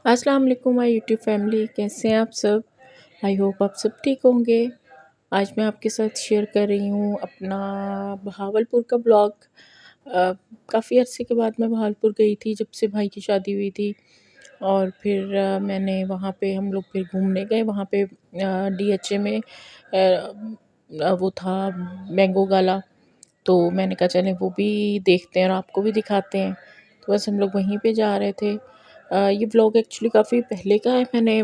अस्सलाम वालेकुम my YouTube family, कैसे हैं आप सब। आई होप आप सब ठीक होंगे। आज मैं आपके साथ शेयर कर रही हूँ अपना बहावलपुर का ब्लॉग। काफ़ी अरसे के बाद मैं बहावलपुर गई थी जब से भाई की शादी हुई थी। और फिर मैंने वहाँ पे हम लोग फिर घूमने गए वहाँ पे डीएचए में वो था मैंगो गाला। तो मैंने कहा चलें वो भी देखते हैं और आपको भी दिखाते हैं। तो बस हम लोग वहीं पे जा रहे थे। ये व्लॉग एक्चुअली काफ़ी पहले का है, मैंने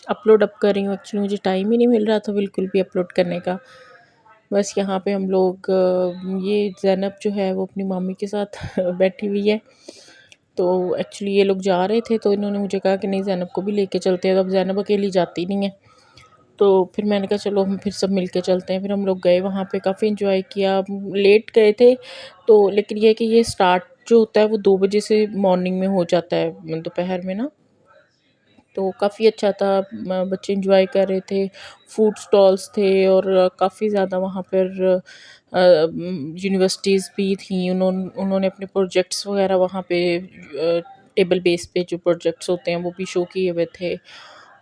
अपलोड अब कर रही हूँ। एक्चुअली मुझे टाइम ही नहीं मिल रहा था बिल्कुल भी अपलोड करने का। बस यहाँ पे हम लोग ये ज़ैनब जो है वो अपनी मम्मी के साथ बैठी हुई है। तो एक्चुअली ये लोग जा रहे थे तो इन्होंने मुझे कहा कि नहीं ज़ैनब को भी लेके चलते हैं। तो अब ज़ैनब अकेली जाती नहीं है, तो फिर मैंने कहा चलो हम फिर सब मिल के चलते हैं। फिर हम लोग गए वहाँ पे, काफ़ी इन्जॉय किया। लेट गए थे तो, लेकिन ये है कि ये स्टार्ट जो होता है वो 2 बजे से मॉर्निंग में हो जाता है, दोपहर में ना। तो काफ़ी अच्छा था, बच्चे एंजॉय कर रहे थे। फूड स्टॉल्स थे और काफ़ी ज़्यादा वहाँ पर यूनिवर्सिटीज़ भी थी। उन्होंने अपने प्रोजेक्ट्स वगैरह वहाँ पे टेबल बेस पे जो प्रोजेक्ट्स होते हैं वो भी शो किए हुए थे।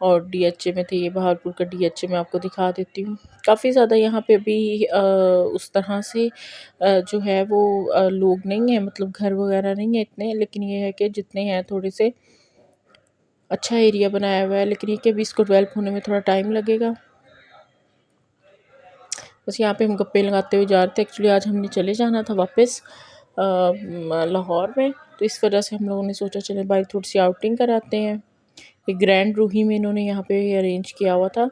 और डीएचए में थे, ये बहावलपुर का डीएचए मैं आपको दिखा देती हूँ। काफ़ी ज़्यादा यहाँ पे भी उस तरह से जो है वो लोग नहीं हैं, मतलब घर वगैरह नहीं है इतने, लेकिन ये है कि जितने हैं थोड़े से अच्छा एरिया बनाया हुआ है। लेकिन ये कि अभी इसको डेवलप होने में थोड़ा टाइम लगेगा। बस यहाँ पे हम गप्पे लगाते हुए जा रहे थे। एक्चुअली आज हमने चले जाना था वापस लाहौर में, तो इस वजह से हम लोगों ने सोचा चले भाई थोड़ी सी आउटिंग कराते हैं। एक ग्रैंड रूही में इन्होंने यहाँ पे अरेंज किया हुआ था।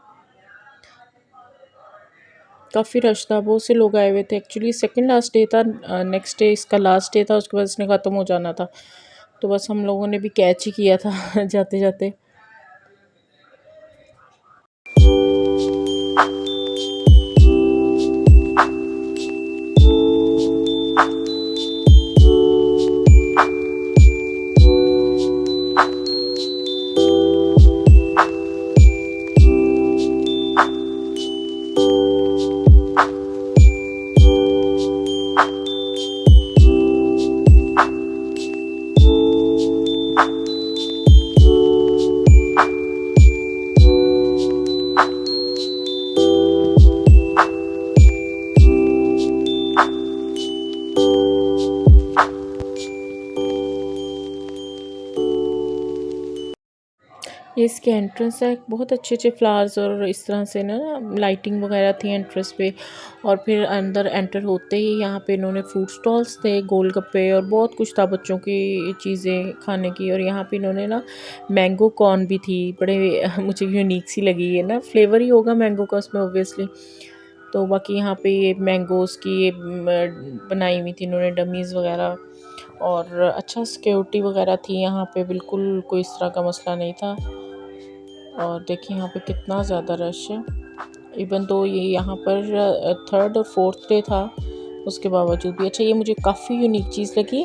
काफ़ी रश था, बहुत से लोग आए हुए थे। एक्चुअली सेकंड लास्ट डे था, नेक्स्ट डे इसका लास्ट डे था, उसके बाद इसने ख़त्म हो जाना था। तो बस हम लोगों ने भी कैच ही किया था जाते जाते। ये इसके एंट्रेंस है, बहुत अच्छे अच्छे फ्लावर्स और इस तरह से ना लाइटिंग वगैरह थी एंट्रेंस पे। और फिर अंदर एंटर होते ही यहाँ पे इन्होंने फूड स्टॉल्स थे, गोलगप्पे और बहुत कुछ था बच्चों की चीज़ें खाने की। और यहाँ पे इन्होंने ना मैंगो कॉर्न भी थी, बड़े मुझे यूनिक सी लगी है ना, फ्लेवर ही होगा मैंगो का उसमें ऑब्वियसली। तो बाकी यहाँ पे ये मैंगोज़ की ये बनाई हुई थी इन्होंने डमीज़ वगैरह। और अच्छा सिक्योरिटी वगैरह थी यहाँ पे, बिल्कुल कोई इस तरह का मसला नहीं था। और देखिए यहाँ पे कितना ज़्यादा रश है। इवन तो ये यहाँ पर थर्ड और फोर्थ डे था, उसके बावजूद भी। अच्छा, ये मुझे काफ़ी यूनिक चीज़ लगी।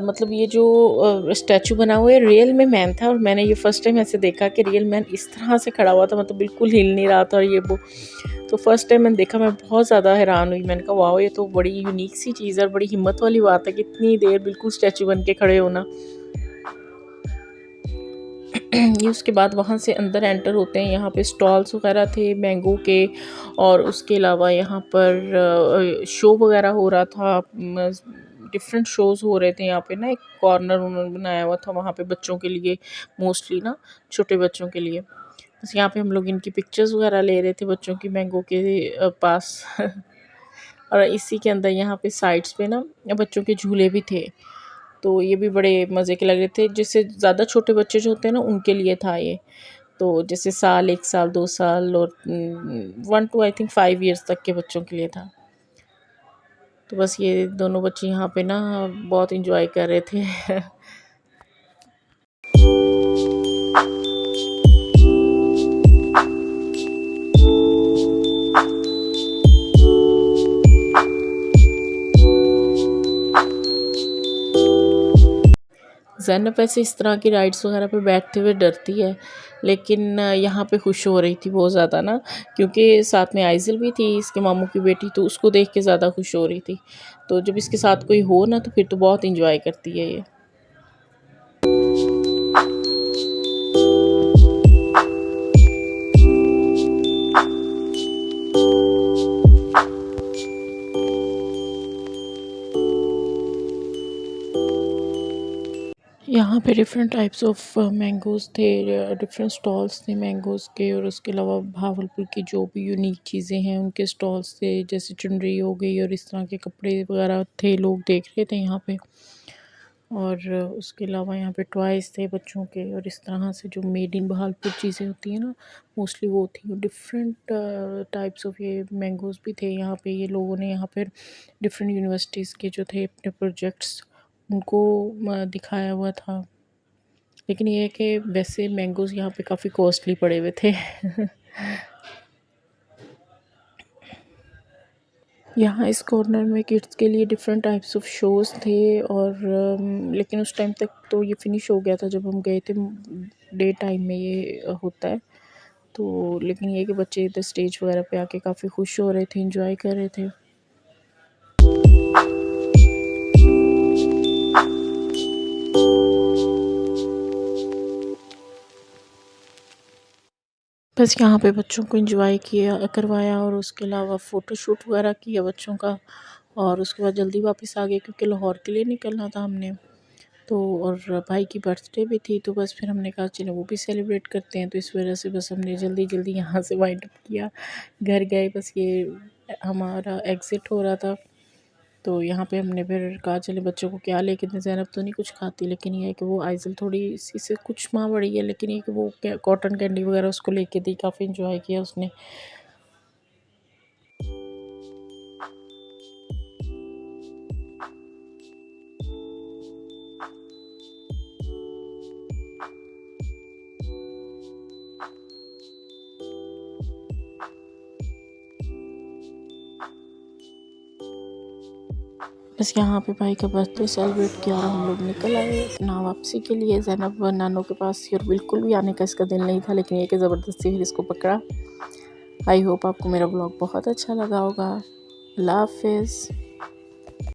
मतलब ये जो स्टैचू बना हुआ है रियल में मैन था, और मैंने ये फ़र्स्ट टाइम ऐसे देखा कि रियल मैन इस तरह से खड़ा हुआ था, मतलब बिल्कुल हिल नहीं रहा था। और ये वो तो फर्स्ट टाइम मैंने देखा, मैं बहुत ज़्यादा हैरान हुई। मैंने कहा वाह, ये तो बड़ी यूनिक सी चीज़ है और बड़ी हिम्मत वाली बात है कि इतनी देर बिल्कुल स्टैचू बन के खड़े होना। ये उसके बाद वहाँ से अंदर एंटर होते हैं। यहाँ पे स्टॉल्स वगैरह थे मैंगो के। और उसके अलावा यहाँ पर शो वगैरह हो रहा था, डिफरेंट शोज़ हो रहे थे। यहाँ पे ना एक कॉर्नर उन्होंने बनाया हुआ था वहाँ पे बच्चों के लिए, मोस्टली ना छोटे बच्चों के लिए। बस यहाँ पे हम लोग इनकी पिक्चर्स वगैरह ले रहे थे बच्चों की मैंगो के पास और इसी के अंदर यहाँ पे साइड्स पे ना बच्चों के झूले भी थे। तो ये भी बड़े मज़े के लग रहे थे। जैसे ज़्यादा छोटे बच्चे जो होते हैं ना उनके लिए था ये। तो जैसे साल, 1 साल, 2 साल और 1 टू आई थिंक 5 इयर्स तक के बच्चों के लिए था। तो बस ये दोनों बच्चे यहाँ पे ना बहुत एंजॉय कर रहे थे ज़ैनब वैसे इस तरह की राइड्स वगैरह पे बैठते हुए डरती है, लेकिन यहाँ पे खुश हो रही थी बहुत ज़्यादा ना, क्योंकि साथ में आइज़ल भी थी इसके मामू की बेटी, तो उसको देख के ज़्यादा खुश हो रही थी। तो जब इसके साथ कोई हो ना तो फिर तो बहुत इंजॉय करती है ये। पे डिफरेंट टाइप्स ऑफ मैंगोज़ थे, डिफरेंट स्टॉल्स थे मैंगोज़ के। और उसके अलावा भावलपुर की जो भी यूनिक चीज़ें हैं उनके स्टॉल्स थे, जैसे चुनरी हो गई और इस तरह के कपड़े वगैरह थे, लोग देख रहे थे यहाँ पे। और उसके अलावा यहाँ पे टॉयज़ थे बच्चों के, और इस तरह से जो मेड इन बहालपुर चीज़ें होती हैं ना, मोस्टली वो थी। डिफरेंट टाइप्स ऑफ ये मैंगोज़ भी थे यहाँ पे। ये लोगों ने यहाँ पे डिफरेंट यूनिवर्सिटीज़ के जो थे अपने प्रोजेक्ट्स उनको दिखाया हुआ था। लेकिन ये है कि वैसे मैंगोज़ यहाँ पे काफ़ी कॉस्टली पड़े हुए थे। यहाँ इस कॉर्नर में किड्स के लिए डिफरेंट टाइप्स ऑफ शोज़ थे। और लेकिन उस टाइम तक तो ये फिनिश हो गया था जब हम गए थे, डे टाइम में ये होता है। तो लेकिन ये है कि बच्चे इधर स्टेज वगैरह पे आके काफ़ी खुश हो रहे थे, एंजॉय कर रहे थे। बस यहाँ पे बच्चों को एंजॉय किया करवाया, और उसके अलावा फ़ोटोशूट वगैरह किया बच्चों का। और उसके बाद जल्दी वापस आ गए क्योंकि लाहौर के लिए निकलना था हमने। तो और भाई की बर्थडे भी थी, तो बस फिर हमने कहा चलो वो भी सेलिब्रेट करते हैं। तो इस वजह से बस हमने जल्दी जल्दी यहाँ से वाइंड अप किया, घर गए। बस ये हमारा एग्ज़िट हो रहा था, तो यहाँ पे हमने फिर कहा चले बच्चों को क्या लेके दें। ज़ैनब तो नहीं कुछ खाती, लेकिन ये है कि वो आइज़ल थोड़ी इसी से कुछ माह बड़ी है, लेकिन ये कि वो कॉटन कैंडी वगैरह उसको लेके दी, काफ़ी इंजॉय किया उसने। बस यहाँ पे भाई का बर्थडे सेलिब्रेट किया और हम लोग निकल आए अपना वापसी के लिए ज़ैनब नानों के पास थी, और बिल्कुल भी आने का इसका दिल नहीं था, लेकिन ये कि ज़बरदस्ती फिर इसको पकड़ा। आई होप आपको मेरा ब्लॉग बहुत अच्छा लगा होगा। अल्लाह हाफिज़।